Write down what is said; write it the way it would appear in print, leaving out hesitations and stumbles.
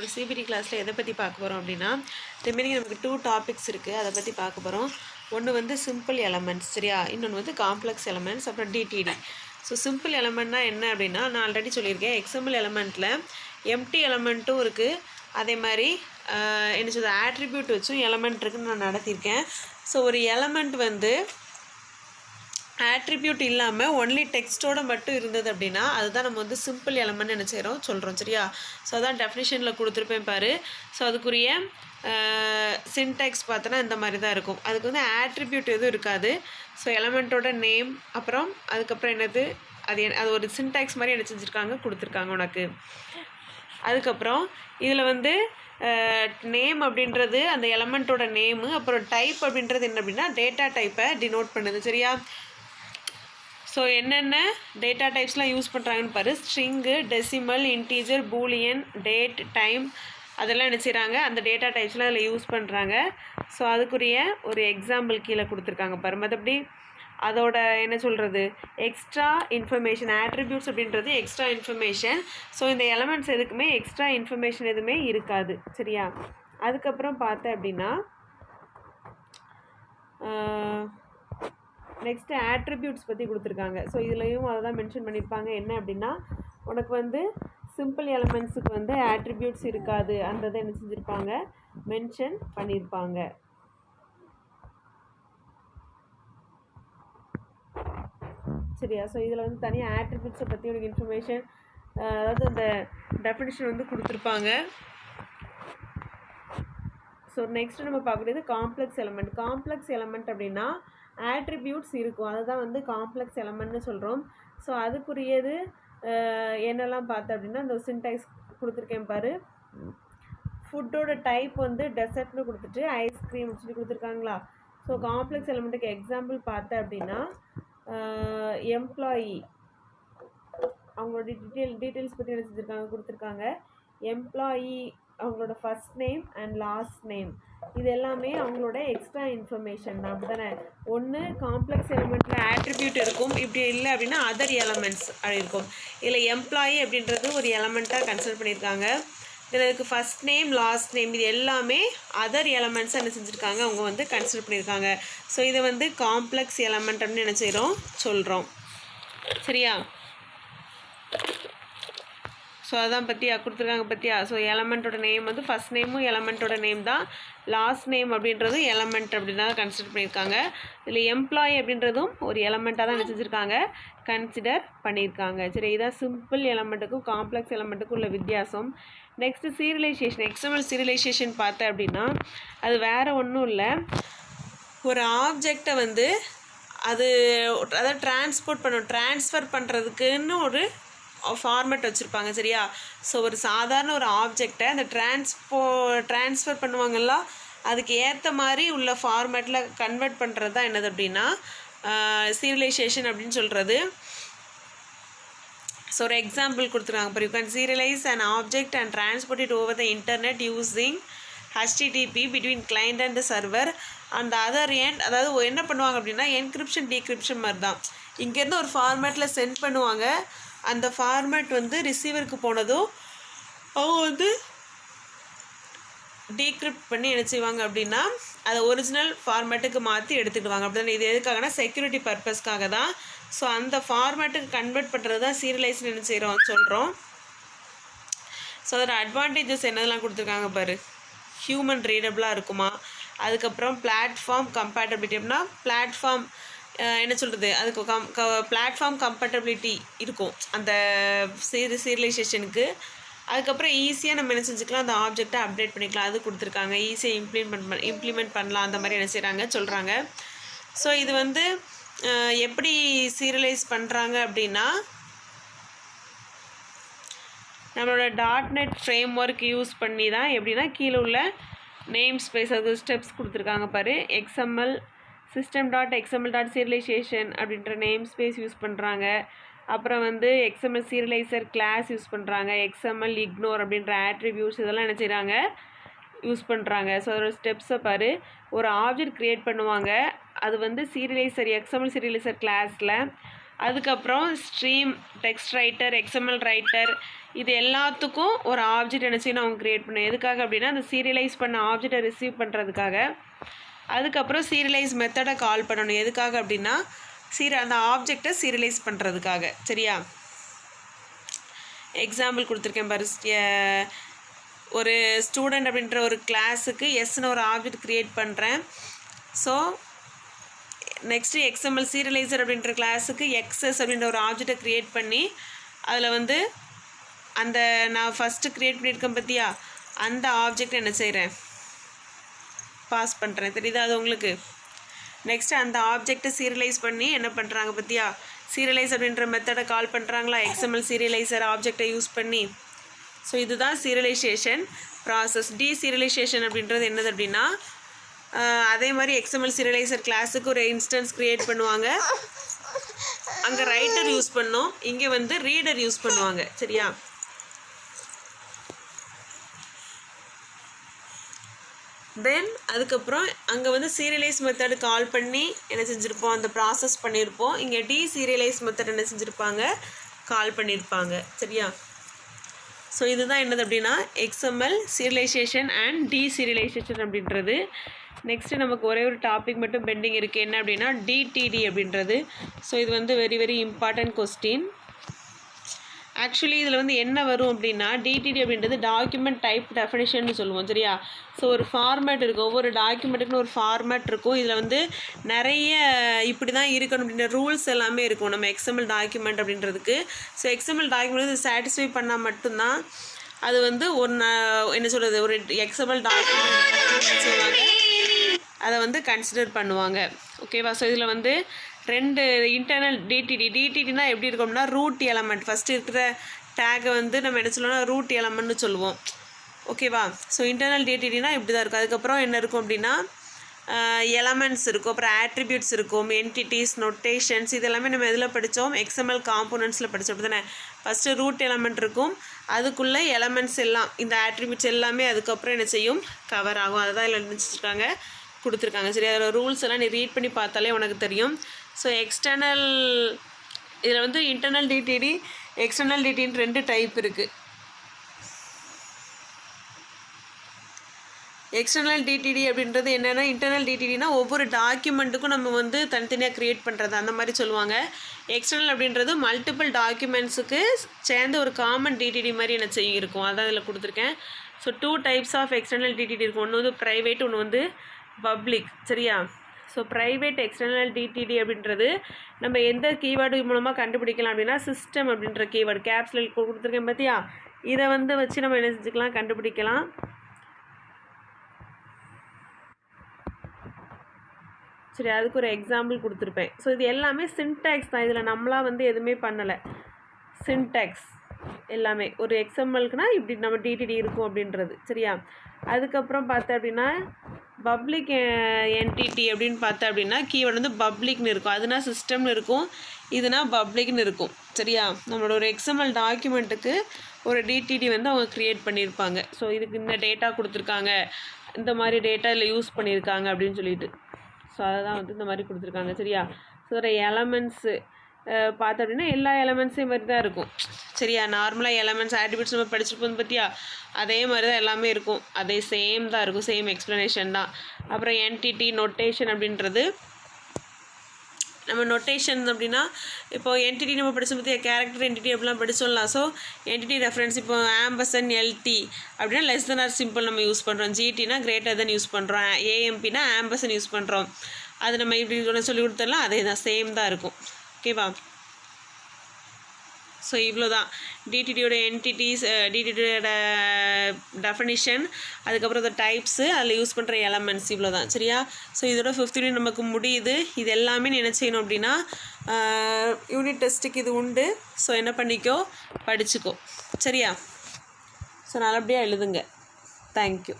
நம்மளோட சிபிடி கிளாஸில் எதை பற்றி பார்க்க போகிறோம் அப்படின்னா, ரிமைனிங் நமக்கு 2 டாபிக்ஸ் இருக்குது, அதை பற்றி பார்க்க போகிறோம். ஒன்று வந்து சிம்பிள் எலமெண்ட்ஸ், சரியா? இன்னொன்று வந்து காம்ப்ளெக்ஸ் எலமெண்ட்ஸ், அப்புறம் டிடிடி. ஸோ சிம்பிள் எலமெண்ட்னா என்ன அப்படின்னா, நான் ஆல்ரெடி சொல்லியிருக்கேன், எக்ஸ்எம்எல் எலமெண்ட்டில் எம்டி எலமெண்ட்டும் இருக்குது, அதே மாதிரி என்ன சொல்கிறது ஆட்ரிபியூட் வச்சும் எலமெண்ட் இருக்குதுன்னு நான் நடத்தியிருக்கேன். ஸோ ஒரு எலமெண்ட் வந்து ஆட்ரிபியூட் இல்லாமல் ஒன்லி டெக்ஸ்ட்டோடு மட்டும் இருந்தது அப்படின்னா அதுதான் நம்ம வந்து சிம்பிள் எலமெண்ட் என்ன செய்கிறோம் சொல்கிறோம், சரியா? ஸோ அதான் டெஃபினிஷனில் கொடுத்துருப்பேன் பாரு. ஸோ அதுக்குரிய சின்டெக்ஸ் பார்த்தோன்னா இந்த மாதிரி தான் இருக்கும். அதுக்கு வந்து ஆட்ரிபியூட் எதுவும் இருக்காது. ஸோ எலமெண்ட்டோட நேம், அப்புறம் அதுக்கப்புறம் என்னது அது ஒரு சின்டெக்ஸ் மாதிரி என்ன செஞ்சுருக்காங்க கொடுத்துருக்காங்க உனக்கு. அதுக்கப்புறம் இதில் வந்து நேம் அப்படின்றது அந்த எலமெண்ட்டோட நேமு, அப்புறம் டைப் அப்படின்றது என்ன அப்படின்னா டேட்டா டைப்பை டினோட் பண்ணுது, சரியா? ஸோ என்னென்ன டேட்டா டைப்ஸ்லாம் யூஸ் பண்ணுறாங்கன்னு பாரு. String, decimal, integer, Boolean, date, time, அதெல்லாம் நினச்சிடுறாங்க. அந்த டேட்டா டைப்ஸ்லாம் அதில் யூஸ் பண்ணுறாங்க. ஸோ அதுக்குரிய ஒரு எக்ஸாம்பிள் கீழே கொடுத்துருக்காங்க பாரு. மற்றபடி அதோட என்ன சொல்கிறது எக்ஸ்ட்ரா இன்ஃபர்மேஷன், ஆட்ரிபியூட்ஸ் அப்படின்றது எக்ஸ்ட்ரா இன்ஃபர்மேஷன். ஸோ இந்த எலமெண்ட்ஸ் எதுக்குமே எக்ஸ்ட்ரா இன்ஃபர்மேஷன் எதுவுமே இருக்காது, சரியா? அதுக்கப்புறம் பார்த்தேன் அப்படின்னா நெக்ஸ்ட்டு ஆட்ரிபியூட்ஸ் பற்றி கொடுத்துருக்காங்க. ஸோ இதுலேயும் அதை தான் மென்ஷன் பண்ணியிருப்பாங்க. என்ன அப்படின்னா உனக்கு வந்து சிம்பிள் எலமெண்ட்ஸுக்கு வந்து ஆட்ரிபியூட்ஸ் இருக்காது, அந்த இதை என்ன செஞ்சுருப்பாங்க மென்ஷன் பண்ணியிருப்பாங்க, சரியா? ஸோ இதில் வந்து தனியாக ஆட்ரிபியூட்ஸை பற்றி ஒரு இன்ஃபர்மேஷன், அதாவது அந்த டெஃபினிஷன் வந்து கொடுத்துருப்பாங்க. ஸோ நெக்ஸ்ட்டு நம்ம பார்க்குறது காம்ப்ளெக்ஸ் எலமெண்ட். காம்ப்ளெக்ஸ் எலமெண்ட் அப்படின்னா ஆட்ரிபியூட்ஸ் இருக்கும், அதுதான் வந்து காம்ப்ளெக்ஸ் எலமெண்ட்னு சொல்கிறோம். ஸோ அதுக்குரியது என்னெல்லாம் பார்த்தேன் அப்படின்னா இந்த சின்டெக்ஸ் கொடுத்துருக்கேன் பாரு. ஃபுட்டோட டைப் வந்து டெசர்ட்னு கொடுத்துட்டு ஐஸ்கிரீம் சொல்லி கொடுத்துருக்காங்களா? ஸோ காம்ப்ளெக்ஸ் எலமெண்ட்டுக்கு எக்ஸாம்பிள் பார்த்தேன் அப்படின்னா எம்ப்ளாயி, அவங்களோட டீட்டெயில்ஸ் பற்றி என்ன செஞ்சுருக்காங்க கொடுத்துருக்காங்க. எம்ப்ளாயி அவங்களோட first name and last name, இது எல்லாமே அவங்களோட எக்ஸ்ட்ரா இன்ஃபர்மேஷன் தான், அப்படி தானே? ஒன்று காம்ப்ளெக்ஸ் எலிமெண்ட்டில் ஆட்ரிபியூட் இருக்கும், இப்படி இல்லை அப்படின்னா அதர் எலமெண்ட்ஸ் அப்படி இருக்கும். இதில் எம்ப்ளாயி அப்படின்றது ஒரு எலமெண்ட்டாக கன்சிடர் பண்ணியிருக்காங்க. இதில் இதுக்கு ஃபஸ்ட் நேம், லாஸ்ட் நேம், இது எல்லாமே அதர் எலமெண்ட்ஸாக என்ன செஞ்சுருக்காங்க அவங்க வந்து கன்சிடர் பண்ணியிருக்காங்க. ஸோ இதை வந்து காம்ப்ளெக்ஸ் எலமெண்ட் அப்படின்னு என்ன செய்கிறோம் சொல்கிறோம், சரியா? ஸோ அதான் பற்றியா கொடுத்துருக்காங்க பற்றியா? ஸோ எலமெண்ட்டோட நேம் வந்து ஃபஸ்ட் நேமும் எலமெண்ட்டோட நேம் தான், லாஸ்ட் நேம் அப்படின்றது எலமெண்ட் அப்படின்னு தான் கன்சிடர் பண்ணியிருக்காங்க. இதில் எம்ப்ளாயி அப்படின்றதும் ஒரு எலமெண்ட்டாக தான் நினச்சிருக்காங்க கன்சிடர் பண்ணியிருக்காங்க, சரி? இதான் சிம்பிள் எலமெண்ட்டுக்கும் காம்ப்ளெக்ஸ் எலமெண்ட்டுக்கும் உள்ள வித்தியாசம். Next serialisation. எக்ஸ்எம்எல் சீரியலைசேஷன் பார்த்தேன் அப்படின்னா அது வேறு ஒன்றும் இல்லை, ஒரு ஆப்ஜெக்டை வந்து அதாவது ட்ரான்ஸ்போர்ட் பண்ணணும், ட்ரான்ஸ்ஃபர் பண்ணுறதுக்குன்னு ஒரு ஃபார்மேட் வச்சுருப்பாங்க, சரியா? ஸோ ஒரு சாதாரண ஒரு ஆப்ஜெக்டை அந்த ட்ரான்ஸ்ஃபர் பண்ணுவாங்கல்ல, அதுக்கு ஏற்ற மாதிரி உள்ள ஃபார்மேட்டில் கன்வெர்ட் பண்ணுறது தான் என்னது அப்படின்னா சீரியலைசேஷன் அப்படின்னு சொல்கிறது. ஸோ ஒரு எக்ஸாம்பிள் கொடுத்துருக்காங்க பாரு. You can serialise an object and transport it over the internet using HTTP between client and server அந்த அதர் எண்ட். அதாவது என்ன பண்ணுவாங்க அப்படின்னா என்கிரிப்ஷன் டீக்ரிப்ஷன் மாதிரி தான். இங்கேருந்து ஒரு ஃபார்மேட்டில் சென்ட் பண்ணுவாங்க, அந்த ஃபார்மேட் வந்து ரிசீவருக்கு போனதும் அவங்க வந்து டீக்ரிப்ட் பண்ணி என்ன செய்வாங்க அப்படின்னா அதை ஒரிஜினல் ஃபார்மேட்டுக்கு மாற்றி எடுத்துக்கிடுவாங்க, அப்படி தானே? இது எதுக்காகனா செக்யூரிட்டி பர்பஸ்க்காக தான். ஸோ அந்த ஃபார்மேட்டுக்கு கன்வெர்ட் பண்ணுறது தான் சீரியலைஸ்னு என்ன செய்கிறோம் சொல்கிறோம். ஸோ அதோட அட்வான்டேஜஸ் என்னதெல்லாம் கொடுத்துருக்காங்க பாரு. ஹியூமன் ரீடபிளாக இருக்குமா, அதுக்கப்புறம் பிளாட்ஃபார்ம் கம்பேட்டபிலிட்டி அப்படின்னா பிளாட்ஃபார்ம் என்ன சொல்கிறது அதுக்கு பிளாட்ஃபார்ம் கம்பேட்டபிலிட்டி இருக்கும் அந்த சீரியலைசேஷனுக்கு. அதுக்கப்புறம் ஈஸியாக நம்ம என்ன செஞ்சுக்கலாம் அந்த ஆப்ஜெக்டை அப்டேட் பண்ணிக்கலாம், அது கொடுத்துருக்காங்க. ஈஸியாக இம்ப்ளிமெண்ட் பண்ணலாம், அந்த மாதிரி என்ன செய்கிறாங்க சொல்கிறாங்க. ஸோ இது வந்து எப்படி சீரியலைஸ் பண்ணுறாங்க அப்படின்னா நம்மளோட .NET ஃப்ரேம் ஒர்க் யூஸ் பண்ணி தான். எப்படின்னா கீழே உள்ள நேம் ஸ்பேஸ் அது ஸ்டெப்ஸ் கொடுத்துருக்காங்க பாரு. XML system.xml.serialization அப்படின்ற நேம் ஸ்பேஸ் யூஸ் பண்ணுறாங்க. அப்புறம் வந்து XML சீரியலைசர் கிளாஸ் யூஸ் பண்ணுறாங்க. XML இக்னோர் அப்படின்ற ஆட்ரிபியூட்ஸ் இதெல்லாம் என்ன செய்கிறாங்க யூஸ் பண்ணுறாங்க. ஸோ அதோட ஸ்டெப்ஸை பாரு. ஒரு ஆப்ஜெக்ட் க்ரியேட் பண்ணுவாங்க, அது வந்து XML சீரியலைசர் கிளாஸில் அதுக்கப்புறம் stream, text writer, XML writer, இது எல்லாத்துக்கும் ஒரு ஆப்ஜெக்ட் என்ன செய்யணும் அவங்க க்ரியேட் பண்ணணும். எதுக்காக அப்படின்னா அந்த சீரியலைஸ் பண்ண ஆப்ஜெக்டை ரிசீவ் பண்ணுறதுக்காக. அதுக்கப்புறம் சீரியலைஸ் மெத்தடை கால் பண்ணணும். எதுக்காக அப்படின்னா அந்த ஆப்ஜெக்டை சீரியலைஸ் பண்ணுறதுக்காக. சரியா? எக்ஸாம்பிள் கொடுத்துருக்கேன் பாரு. ஒரு ஸ்டூடெண்ட் அப்படின்ற ஒரு கிளாஸுக்கு எஸ்ன்னு ஒரு ஆப்ஜெக்ட் க்ரியேட் பண்ணுறேன். ஸோ நெக்ஸ்ட்டு XML சீரியலைசர் அப்படின்ற கிளாஸுக்கு XS அப்படின்ற ஒரு ஆப்ஜெக்டை க்ரியேட் பண்ணி அதில் வந்து அந்த நான் ஃபஸ்ட்டு க்ரியேட் பண்ணியிருக்கேன் பார்த்தியா, அந்த ஆப்ஜெக்ட் என்ன செய்கிறேன், பாஸ் பண்ணுறேன். தெரியுதா அது உங்களுக்கு? நெக்ஸ்ட்டு அந்த ஆப்ஜெக்டை சீரியலைஸ் பண்ணி என்ன பண்ணுறாங்க பார்த்தியா, சீரியலைஸ் அப்படின்ற மெத்தடை கால் பண்ணுறாங்களா XML சீரியலைசர் ஆப்ஜெக்டை யூஸ் பண்ணி. ஸோ இதுதான் சீரியலைசேஷன் ப்ராசஸ். டீசீரியலைசேஷன் அப்படின்றது என்னது அப்படின்னா அதே மாதிரி XML சீரியலைசர் கிளாஸுக்கு ஒரு இன்ஸ்டன்ஸ் க்ரியேட் பண்ணுவாங்க. அங்கே ரைட்டர் யூஸ் பண்ணோம், இங்கே வந்து ரீடர் யூஸ் பண்ணுவாங்க. சரியா? தென் அதுக்கப்புறம் அங்கே வந்து சீரியலைஸ் மெத்தடு கால் பண்ணி என்ன செஞ்சுருப்போம், அந்த ப்ராசஸ் பண்ணியிருப்போம். இங்கே டீசீரியலைஸ் மெத்தட் என்ன செஞ்சுருப்பாங்க, கால் பண்ணியிருப்பாங்க. சரியா? ஸோ இதுதான் என்னது அப்படின்னா XML சீரியலைசேஷன் அண்ட் டீசீரியலைசேஷன் அப்படின்றது. நெக்ஸ்ட்டு நமக்கு ஒரே ஒரு டாபிக் மட்டும் பெண்டிங் இருக்குது. என்ன அப்படின்னா DTD அப்படின்றது. ஸோ இது வந்து very very important question. Actually இதில் வந்து என்ன வரும் அப்படின்னா DTD அப்படின்றது டாக்குமெண்ட் டைப் டெஃபினிஷன்னு சொல்லுவோம். சரியா? ஸோ ஒரு ஃபார்மேட் இருக்கும், ஒவ்வொரு டாக்குமெண்ட்டுக்குன்னு ஒரு ஃபார்மேட் இருக்கும். இதில் வந்து நிறைய இப்படி தான் இருக்கணும் அப்படின்ற ரூல்ஸ் எல்லாமே இருக்கும் நம்ம XML டாக்குமெண்ட் அப்படின்றதுக்கு. ஸோ XML டாக்குமெண்ட் வந்து சாட்டிஸ்ஃபை பண்ணால் மட்டும்தான் அது வந்து என்ன சொல்கிறது, ஒரு XML டாக்குமெண்ட் சொல்லுவாங்க, அதை வந்து கன்சிடர் பண்ணுவாங்க. ஓகேவா? ஸோ இதில் வந்து 2 இன்டர்னல் டிடிடினா எப்படி இருக்கும்னா ரூட் எலமெண்ட். ஃபஸ்ட்டு இருக்கிற டேகை வந்து நம்ம என்ன சொல்லுவோம்னா ரூட் எலமெண்ட்னு சொல்லுவோம். ஓகேவா? ஸோ இன்டர்னல் டிடிடினா இப்படி தான் இருக்கும். அதுக்கப்புறம் என்ன இருக்கும் அப்படின்னா எலமெண்ட்ஸ் இருக்கும், அப்புறம் ஆட்ரிபியூட்ஸ் இருக்கும், என்டிட்டிஸ், நொட்டேஷன்ஸ், இது எல்லாமே நம்ம எதில் படித்தோம், XML காம்போனன்ட்ஸில் படித்தோம். அப்படி தானே? ஃபஸ்ட்டு ரூட் எலமெண்ட் இருக்கும், அதுக்குள்ளே எலமெண்ட்ஸ் எல்லாம், இந்த ஆட்ரிபியூட்ஸ் எல்லாமே அதுக்கப்புறம் என்ன செய்யும், கவர் ஆகும். அதை தான் இதில் நினச்சிருக்காங்க, கொடுத்துருக்காங்க. சரி, அதில் ரூல்ஸ் எல்லாம் நீ ரீட் பண்ணி பார்த்தாலே உனக்கு தெரியும். ஸோ எக்ஸ்டர்னல் இதில் வந்து இன்டர்னல் டிடிடி, எக்ஸ்டர்னல் டிடின்னு 2 டைப் இருக்குது. எக்ஸ்டர்னல் டிடிடி அப்படின்றது என்னென்னா, இன்டர்னல் டிடிடினா ஒவ்வொரு டாக்குமெண்ட்டுக்கும் நம்ம வந்து தனித்தனியாக க்ரியேட் பண்ணுறது அந்த மாதிரி சொல்லுவாங்க. எக்ஸ்டர்னல் அப்படின்றது மல்டிபிள் டாக்குமெண்ட்ஸுக்கு சேர்ந்து ஒரு காமன் டிடிடி மாதிரி என்ன செய்ய இருக்கும், அதான் இதில் கொடுத்துருக்கேன். So 2 types of external DDT இருக்கும். ஒன்று வந்து ப்ரைவேட், ஒன்று வந்து பப்ளிக். சரியா? ஸோ ப்ரைவேட் எக்ஸ்டர்னல் டிடிடி அப்படின்றது நம்ம எந்த கீவேர்டு மூலமாக கண்டுபிடிக்கலாம் அப்படின்னா சிஸ்டம் அப்படின்ற கீவேர்டு கேப்ஸில் கொடுத்துருக்கேன் பார்த்தியா, இதை வந்து வச்சு நம்ம என்ன செஞ்சுக்கலாம், கண்டுபிடிக்கலாம். சரி, அதுக்கு ஒரு எக்ஸாம்பிள் கொடுத்துருப்பேன். ஸோ இது எல்லாமே சின்டாக்ஸ் தான், இதில் நம்மளாம் வந்து எதுவுமே பண்ணலை. சின்டாக்ஸ் எல்லாமே ஒரு XMLக்குனா இப்படி நம்ம டிடிடி இருக்கும் அப்படின்றது. சரியா? அதுக்கப்புறம் பார்த்தேன் அப்படின்னா பப்ளிக் என்டிட்டி அப்படின்னு பார்த்தேன் அப்படின்னா கீவேர்டு வந்து பப்ளிக்னு இருக்கும், அதுனா சிஸ்டம்னு இருக்கும், இதுனா பப்ளிக்னு இருக்கும். சரியா? நம்மளோட ஒரு XML டாக்குமெண்ட்டுக்கு ஒரு டிடிடி வந்து அவங்க க்ரியேட் பண்ணியிருப்பாங்க. ஸோ இதுக்கு இந்த டேட்டா கொடுத்துருக்காங்க, இந்த மாதிரி டேட்டா இதில் யூஸ் பண்ணியிருக்காங்க அப்படின்னு சொல்லிட்டு. ஸோ அதை தான் வந்து இந்த மாதிரி கொடுத்துருக்காங்க. சரியா? ஸோ ஒரு எலமெண்ட்ஸு பார்த்தோம் அப்படின்னா எல்லா எலமெண்ட்ஸே மாதிரி தான் இருக்கும். சரியா? நார்மலாக எலமெண்ட்ஸ் ஆட்ரிபியூட்ஸ் நம்ம படிச்சுருப்போம் பார்த்தியா, அதே மாதிரி தான் எல்லாமே இருக்கும், அதே சேம் தான் இருக்கும், சேம் எக்ஸ்ப்ளனேஷன் தான். அப்புறம் என்டிட்டி, நொட்டேஷன் அப்படின்றது நம்ம நொட்டேஷன் அப்படின்னா இப்போது என்டிட்டி நம்ம படிச்ச பற்றியா, கேரக்டர் என்டிட்டி அப்படிலாம் படிச்சோம்லாம். ஸோ என்டிட்டி ரெஃபரன்ஸ் இப்போ ஆம்பர்சன் LT அப்படின்னா லெஸ் தென் ஆர் சிம்பிள் நம்ம யூஸ் பண்ணுறோம், GTனா கிரேட்டர் தென் யூஸ் பண்ணுறோம், AMPனா ஆம்பர்சன் யூஸ் பண்ணுறோம். அது நம்ம இப்படி சொல்லி கொடுத்துடலாம், அதே தான் சேம் தான் இருக்கும். ஓகேவா? ஸோ இவ்வளோ தான் டிடிடியோட என்டிட்டிஸ், டிடிடியோட டெஃபினிஷன், அதுக்கப்புறம் அந்த டைப்ஸு, அதில் யூஸ் பண்ணுற எலமெண்ட்ஸ், இவ்வளோ தான். சரியா? ஸோ இதோட 5th யூனிட் நமக்கு முடியுது. இது எல்லாமே நீ என்ன செய்யணும் அப்படின்னா யூனிட் டெஸ்ட்டுக்கு இது உண்டு. ஸோ என்ன பண்ணிக்கோ, படிச்சுக்கோ. சரியா? ஸோ நல்லபடியாக எழுதுங்க. தேங்க்யூ.